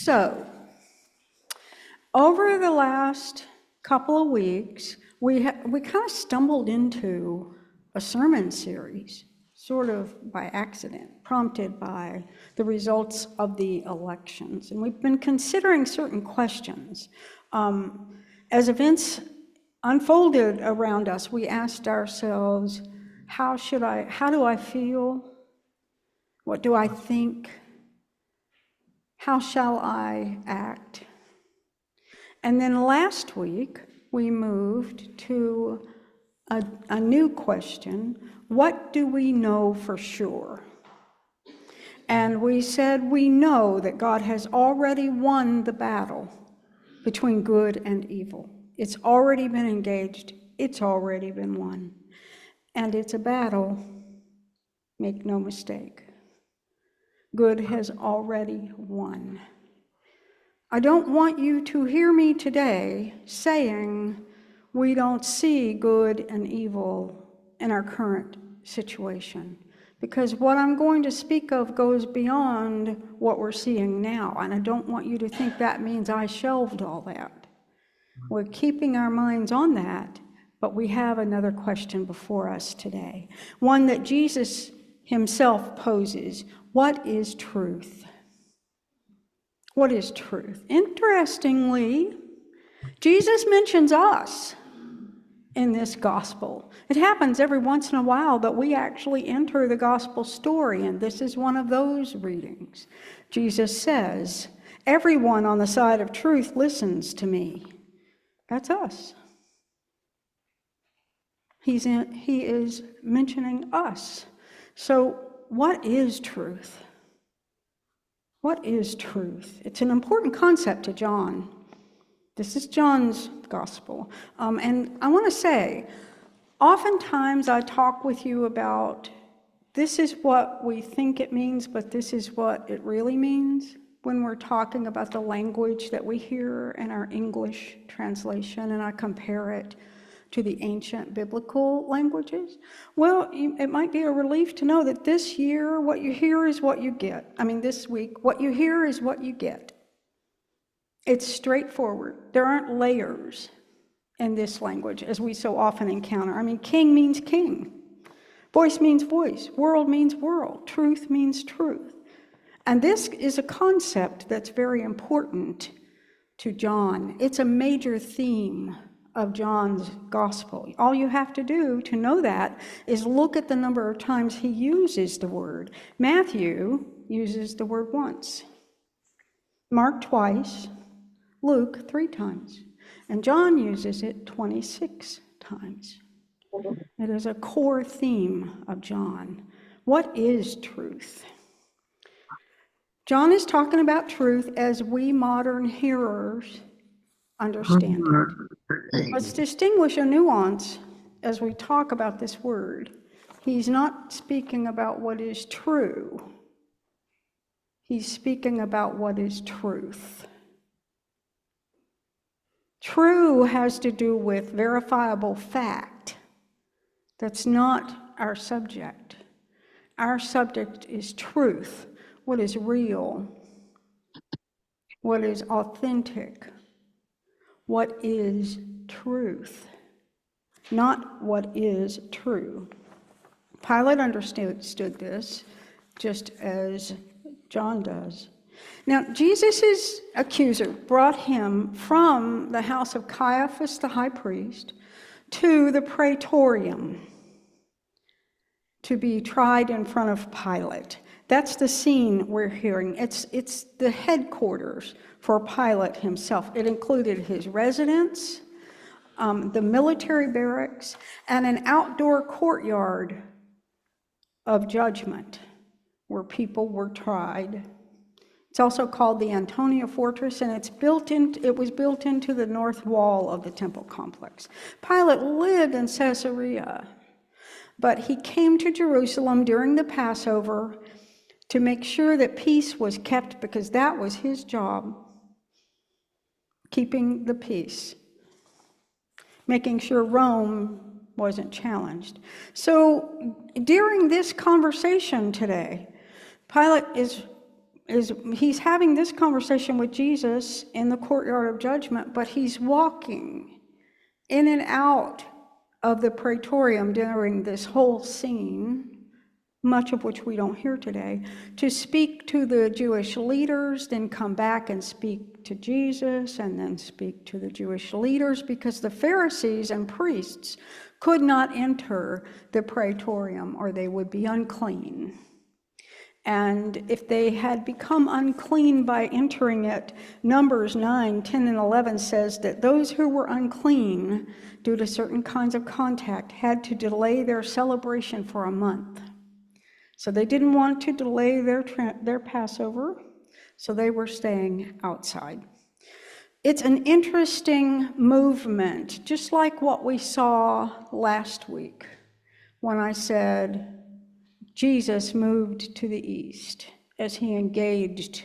So, over the last couple of weeks, we kind of stumbled into a sermon series, sort of by accident, prompted by the results of the elections. And we've been considering certain questions. As events unfolded around us, we asked ourselves, how do I feel? What do I think? How shall I act? And then last week, we moved to a new question: what do we know for sure? And we said we know that God has already won the battle between good and evil. It's already been engaged. It's already been won. And it's a battle, make no mistake. Good has already won. I don't want you to hear me today saying we don't see good and evil in our current situation, because what I'm going to speak of goes beyond what we're seeing now, and I don't want you to think that means I shelved all that. We're keeping our minds on that, but we have another question before us today, one that Jesus himself poses. What is truth? What is truth? Interestingly, Jesus mentions us in this gospel. It happens every once in a while that we actually enter the gospel story, and this is one of those readings. Jesus says, "Everyone on the side of truth listens to me." That's us. He is mentioning us. So what is truth? What is truth? It's an important concept to John. This is John's gospel. And I want to say, oftentimes I talk with you about this is what we think it means, but this is what it really means when we're talking about the language that we hear in our English translation, and I compare it to the ancient biblical languages. Well, it might be a relief to know that this year, what you hear is what you get. This week, what you hear is what you get. It's straightforward. There aren't layers in this language, as we so often encounter. King means king. Voice means voice. World means world. Truth means truth. And this is a concept that's very important to John. It's a major theme of John's gospel. All you have to do to know that is look at the number of times he uses the word. Matthew uses the word once, Mark twice, Luke 3 times, and John uses it 26 times. It is a core theme of John. What is truth? John is talking about truth as we modern hearers understand it. Let's distinguish a nuance as we talk about this word. He's not speaking about what is true. He's speaking about what is truth. True has to do with verifiable fact. That's not our subject. Our subject is truth. What is real? What is authentic? What is truth? Not what is true. Pilate understood this just as John does. Now, Jesus' accuser brought him from the house of Caiaphas the high priest to the praetorium to be tried in front of Pilate. That's the scene we're hearing. It's the headquarters for Pilate himself. It included his residence, the military barracks, and an outdoor courtyard of judgment where people were tried. It's also called the Antonia Fortress, and it was built into the north wall of the temple complex. Pilate lived in Caesarea, but he came to Jerusalem during the Passover to make sure that peace was kept, because that was his job, keeping the peace, making sure Rome wasn't challenged. So during this conversation today, Pilate is he's having this conversation with Jesus in the courtyard of judgment, but he's walking in and out of the praetorium during this whole scene, much of which we don't hear today, to speak to the Jewish leaders, then come back and speak to Jesus, and then speak to the Jewish leaders, because the Pharisees and priests could not enter the praetorium or they would be unclean. And if they had become unclean by entering it, Numbers 9, 10, and 11 says that those who were unclean due to certain kinds of contact had to delay their celebration for a month. So they didn't want to delay their Passover, so they were staying outside. It's an interesting movement, just like what we saw last week when I said Jesus moved to the east as he engaged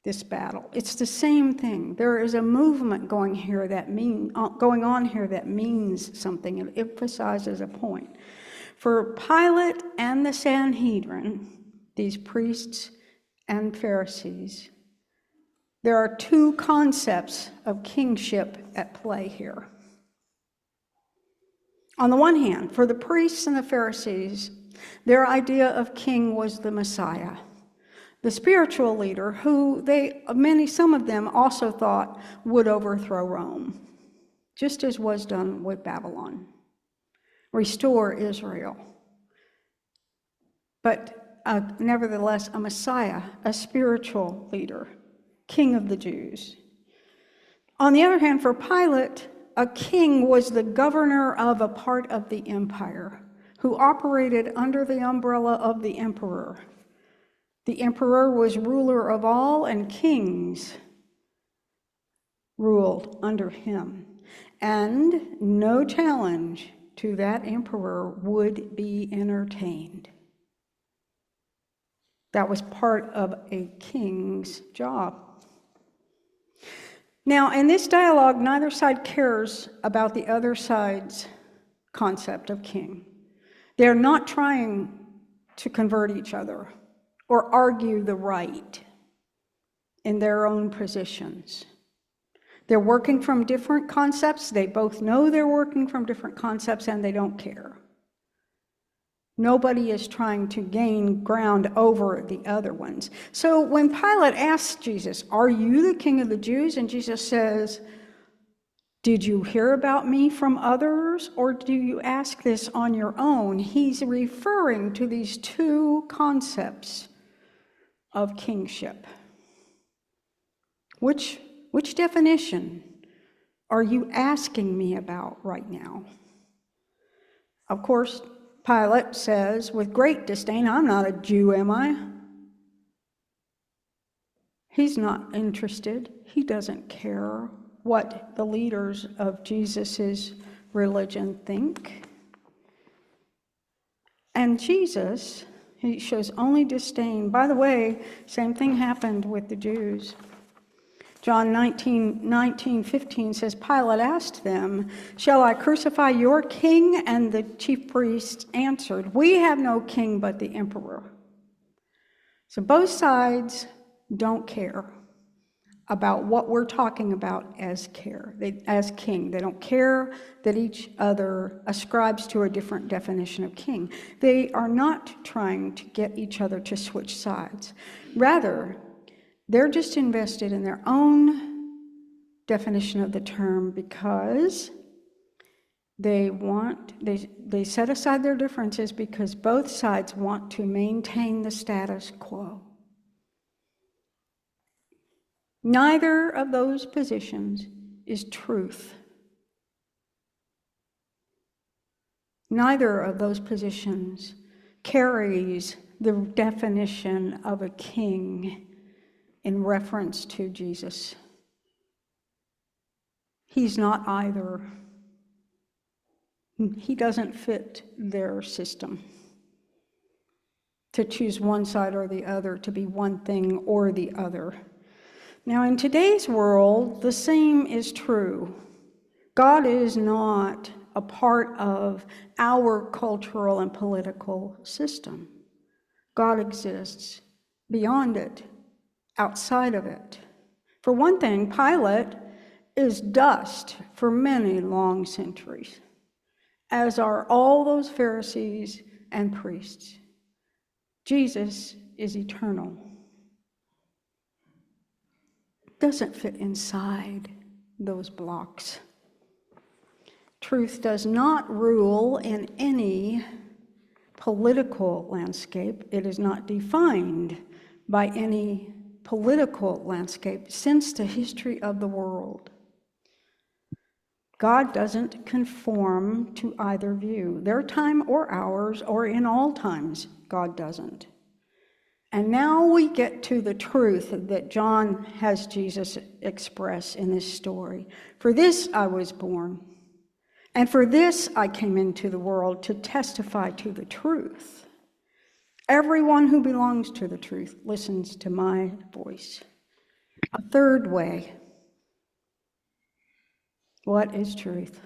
this battle. It's the same thing. There is a movement going on here that means something. It emphasizes a point. For Pilate and the Sanhedrin, these priests and Pharisees, there are two concepts of kingship at play here. On the one hand, for the priests and the Pharisees, their idea of king was the Messiah, the spiritual leader who some of them also thought would overthrow Rome, just as was done with Babylon, restore Israel. But nevertheless, a Messiah, a spiritual leader, king of the Jews. On the other hand, for Pilate, a king was the governor of a part of the empire who operated under the umbrella of the emperor. The emperor was ruler of all, and kings ruled under him. And no challenge to that emperor would be entertained. That was part of a king's job. Now, in this dialogue, neither side cares about the other side's concept of king. They're not trying to convert each other or argue the right in their own positions. They're working from different concepts. They both know they're working from different concepts, and they don't care. Nobody is trying to gain ground over the other ones. So when Pilate asks Jesus, "Are you the king of the Jews?" and Jesus says, "Did you hear about me from others, or do you ask this on your own?" He's referring to these two concepts of kingship. Which definition are you asking me about right now? Of course, Pilate says with great disdain, "I'm not a Jew, am I?" He's not interested. He doesn't care what the leaders of Jesus' religion think. And Jesus, he shows only disdain. By the way, same thing happened with the Jews. John 19:15 says, Pilate asked them, "Shall I crucify your king?" And the chief priests answered, "We have no king but the emperor." So both sides don't care about what we're talking about as king. They don't care that each other ascribes to a different definition of king. They are not trying to get each other to switch sides. Rather, they're just invested in their own definition of the term because they set aside their differences because both sides want to maintain the status quo. Neither of those positions is truth. Neither of those positions carries the definition of a king in reference to Jesus. He's not either. He doesn't fit their system to choose one side or the other, to be one thing or the other. Now, in today's world, the same is true. God is not a part of our cultural and political system. God exists beyond it outside of it. For one thing, Pilate is dust for many long centuries, as are all those Pharisees and priests. Jesus is eternal. Doesn't fit inside those blocks. Truth does not rule in any political landscape. It is not defined by any political landscape since the history of the world. God doesn't conform to either view, their time or ours, or in all times, God doesn't. And now we get to the truth that John has Jesus express in this story. For this I was born, and for this I came into the world, to testify to the truth. Everyone who belongs to the truth listens to my voice. A third way. What is truth?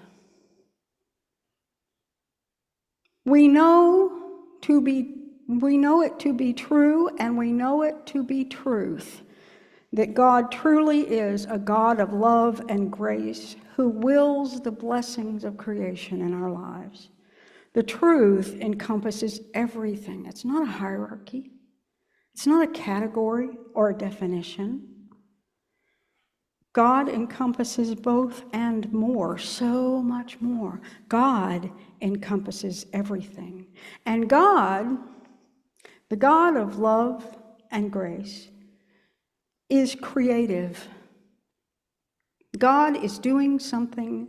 We know it to be true, and we know it to be truth, that God truly is a God of love and grace who wills the blessings of creation in our lives. The truth encompasses everything. It's not a hierarchy. It's not a category or a definition. God encompasses both and more, so much more. God encompasses everything. And God, the God of love and grace, is creative. God is doing something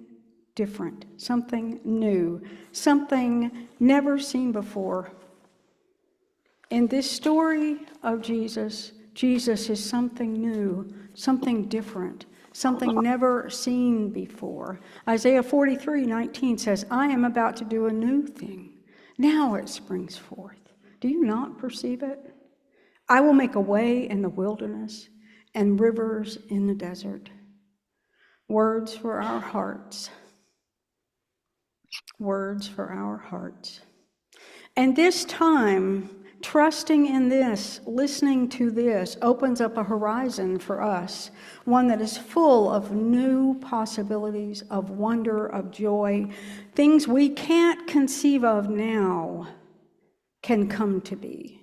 different, something new, something never seen before. In this story of Jesus, Jesus is something new, something different, something never seen before. Isaiah 43:19 says, I am about to do a new thing. Now it springs forth. Do you not perceive it? I will make a way in the wilderness and rivers in the desert. Words for our hearts. Words for our hearts. And this time, trusting in this, listening to this, opens up a horizon for us, one that is full of new possibilities, of wonder, of joy. Things we can't conceive of now can come to be.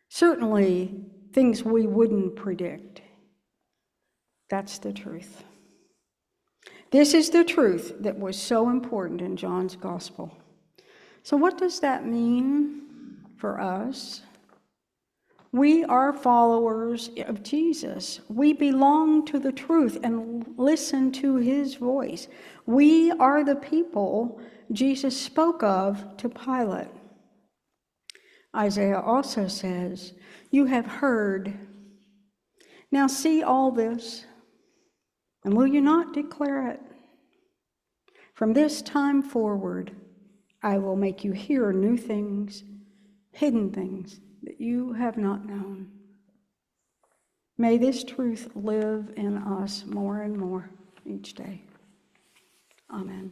Certainly, things we wouldn't predict. That's the truth. This is the truth that was so important in John's gospel. So what does that mean for us? We are followers of Jesus. We belong to the truth and listen to his voice. We are the people Jesus spoke of to Pilate. Isaiah also says, you have heard. Now see all this, and will you not declare it? From this time forward, I will make you hear new things, hidden things that you have not known. May this truth live in us more and more each day. Amen.